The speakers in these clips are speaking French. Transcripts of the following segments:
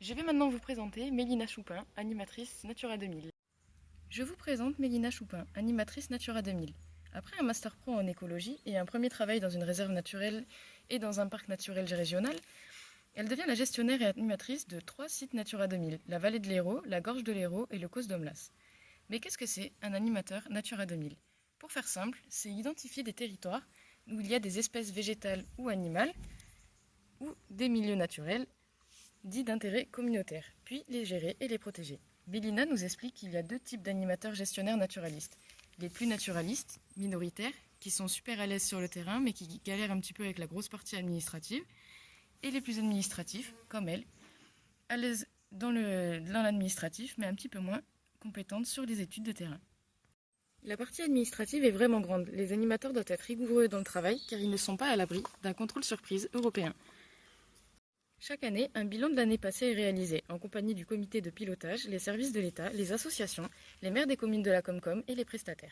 Je vais maintenant vous présenter Mélina Choupin, animatrice Natura 2000. Je vous présente Mélina Choupin, animatrice Natura 2000. Après un master pro en écologie et un premier travail dans une réserve naturelle et dans un parc naturel régional, elle devient la gestionnaire et animatrice de 3 sites Natura 2000, la vallée de l'Hérault, la gorge de l'Hérault et le Causse d'Omlas. Mais qu'est-ce que c'est un animateur Natura 2000? Pour faire simple, c'est identifier des territoires où il y a des espèces végétales ou animales ou des milieux naturels dits d'intérêt communautaire, puis les gérer et les protéger. Mélina nous explique qu'il y a deux types d'animateurs gestionnaires naturalistes. Les plus naturalistes, minoritaires, qui sont super à l'aise sur le terrain mais qui galèrent un petit peu avec la grosse partie administrative, et les plus administratifs, comme elle, à l'aise dans l'administratif mais un petit peu moins compétentes sur les études de terrain. La partie administrative est vraiment grande. Les animateurs doivent être rigoureux dans le travail car ils ne sont pas à l'abri d'un contrôle surprise européen. Chaque année, un bilan de l'année passée est réalisé, en compagnie du comité de pilotage, les services de l'État, les associations, les maires des communes de la Comcom et les prestataires.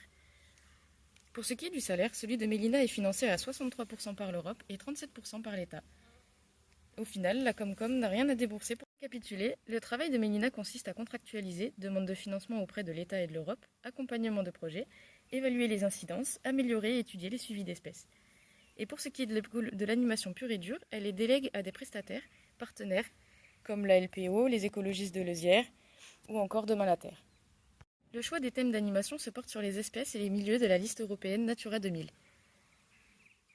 Pour ce qui est du salaire, celui de Mélina est financé à 63% par l'Europe et 37% par l'État. Au final, la Comcom n'a rien à débourser. Pour récapituler, le travail de Mélina consiste à contractualiser, demande de financement auprès de l'État et de l'Europe, accompagnement de projets, évaluer les incidences, améliorer et étudier les suivis d'espèces. Et pour ce qui est de l'animation pure et dure, elle les délègue à des prestataires, partenaires, comme la LPO, les écologistes de Leuzière ou encore Demain la Terre. Le choix des thèmes d'animation se porte sur les espèces et les milieux de la liste européenne Natura 2000.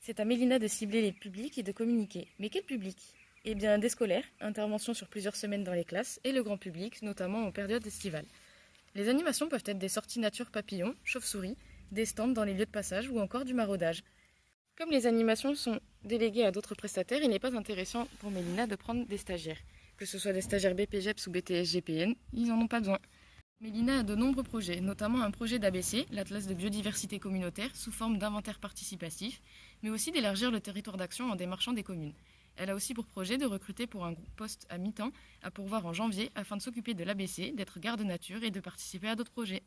C'est à Mélina de cibler les publics et de communiquer. Mais quel public? Eh bien, des scolaires, interventions sur plusieurs semaines dans les classes, et le grand public, notamment en période estivale. Les animations peuvent être des sorties nature papillons, chauves-souris, des stands dans les lieux de passage ou encore du maraudage. Comme les animations sont déléguées à d'autres prestataires, il n'est pas intéressant pour Mélina de prendre des stagiaires. Que ce soit des stagiaires BPGEPS ou BTS-GPN, ils n'en ont pas besoin. Mélina a de nombreux projets, notamment un projet d'ABC, l'Atlas de biodiversité communautaire, sous forme d'inventaire participatif, mais aussi d'élargir le territoire d'action en démarchant des communes. Elle a aussi pour projet de recruter pour un poste à mi-temps à pourvoir en janvier afin de s'occuper de l'ABC, d'être garde nature et de participer à d'autres projets.